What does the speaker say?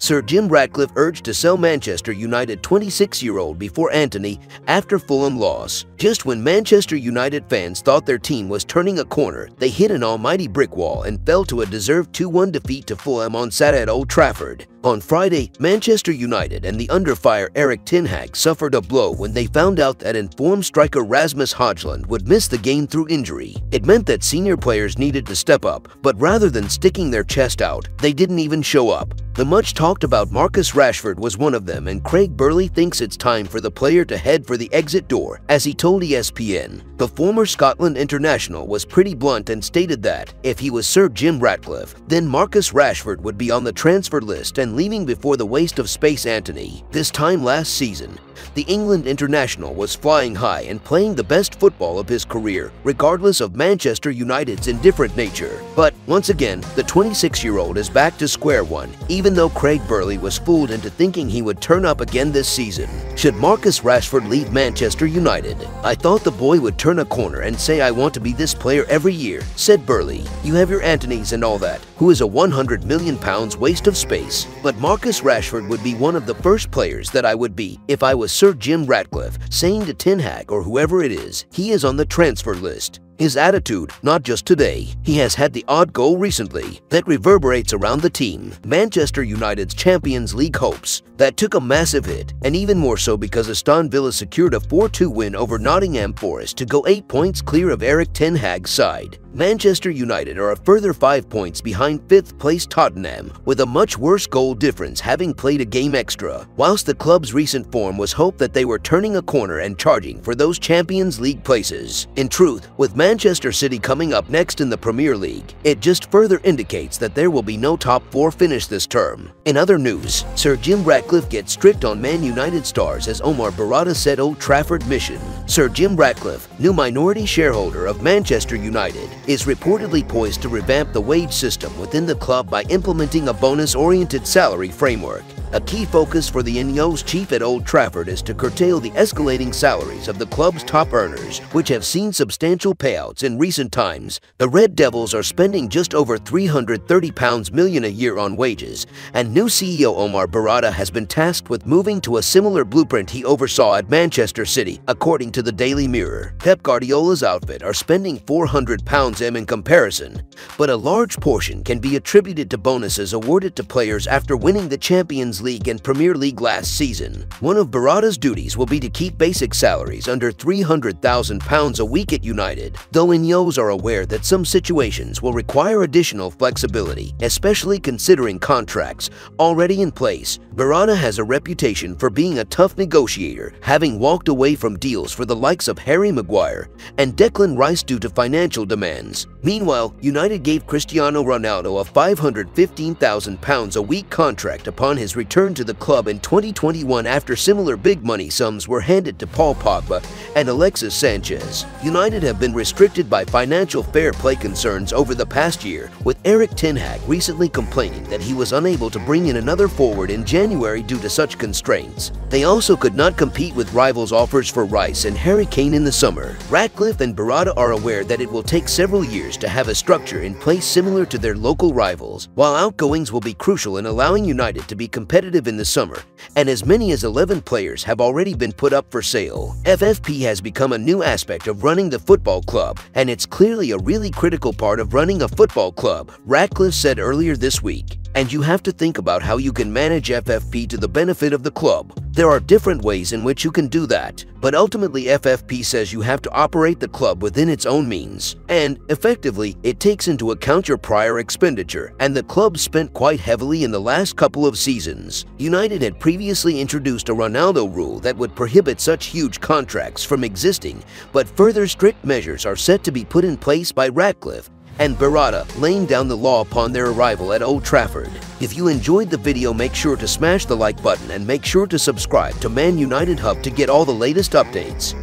Sir Jim Ratcliffe urged to sell Manchester United 26-year-old before Antony after Fulham loss. Just when Manchester United fans thought their team was turning a corner, they hit an almighty brick wall and fell to a deserved 2-1 defeat to Fulham on Saturday at Old Trafford. On Friday, Manchester United and the under-fire Erik ten Hag suffered a blow when they found out that informed striker Rasmus Højlund would miss the game through injury. It meant that senior players needed to step up, but rather than sticking their chest out, they didn't even show up. The much-talked-about Marcus Rashford was one of them, and Craig Burley thinks it's time for the player to head for the exit door, as he told ESPN. The former Scotland international was pretty blunt and stated that, if he was Sir Jim Ratcliffe, then Marcus Rashford would be on the transfer list and leaving before the waste of space Antony. This time last season, the England international was flying high and playing the best football of his career, regardless of Manchester United's indifferent nature. But once again, the 26-year-old is back to square one, even though Craig Burley was fooled into thinking he would turn up again this season. Should Marcus Rashford leave Manchester United? I thought the boy would turn a corner and say I want to be this player every year, said Burley. You have your Antonys and all that, who is a £100 million waste of space. But Marcus Rashford would be one of the first players that I would be if I was Sir Jim Ratcliffe, saying to ten Hag or whoever it is, he is on the transfer list. His attitude, not just today, he has had the odd goal recently that reverberates around the team. Manchester United's Champions League hopes that took a massive hit, and even more so because Aston Villa secured a 4-2 win over Nottingham Forest to go 8 points clear of Erik ten Hag's side. Manchester United are a further 5 points behind 5th place Tottenham, with a much worse goal difference having played a game extra, whilst the club's recent form was hope that they were turning a corner and charging for those Champions League places. In truth, with Manchester City coming up next in the Premier League, it just further indicates that there will be no top 4 finish this term. In other news, Sir Jim Ratcliffe gets strict on Man United stars as Omar Berrada said Old Trafford mission. Sir Jim Ratcliffe, new minority shareholder of Manchester United, is reportedly poised to revamp the wage system within the club by implementing a bonus-oriented salary framework. A key focus for the Ineos chief at Old Trafford is to curtail the escalating salaries of the club's top earners, which have seen substantial payouts in recent times. The Red Devils are spending just over £330 million a year on wages, and new CEO Omar Berrada has been tasked with moving to a similar blueprint he oversaw at Manchester City, according to the Daily Mirror. Pep Guardiola's outfit are spending £400 in comparison, but a large portion can be attributed to bonuses awarded to players after winning the Champions League and Premier League last season. One of Berrada's duties will be to keep basic salaries under £300,000 a week at United, though Ineos are aware that some situations will require additional flexibility, especially considering contracts already in place. Berrada has a reputation for being a tough negotiator, having walked away from deals for the likes of Harry Maguire and Declan Rice due to financial demands. Meanwhile, United gave Cristiano Ronaldo a £515,000 a week contract upon his return to the club in 2021 after similar big money sums were handed to Paul Pogba and Alexis Sanchez. United have been restricted by financial fair play concerns over the past year, with Erik ten Hag recently complaining that he was unable to bring in another forward in January due to such constraints. They also could not compete with rivals' offers for Rice and Harry Kane in the summer. Ratcliffe and Berrada are aware that it will take several years to have a structure in place similar to their local rivals, while outgoings will be crucial in allowing United to be competitive in the summer, and as many as 11 players have already been put up for sale. FFP has become a new aspect of running the football club, and it's clearly a really critical part of running a football club, Ratcliffe said earlier this week. And you have to think about how you can manage FFP to the benefit of the club. There are different ways in which you can do that, but ultimately FFP says you have to operate the club within its own means. And, effectively, it takes into account your prior expenditure, and the club spent quite heavily in the last couple of seasons. United had previously introduced a Ronaldo rule that would prohibit such huge contracts from existing, but further strict measures are set to be put in place by Ratcliffe and Berrada, laying down the law upon their arrival at Old Trafford. If you enjoyed the video, make sure to smash the like button and make sure to subscribe to Man United Hub to get all the latest updates.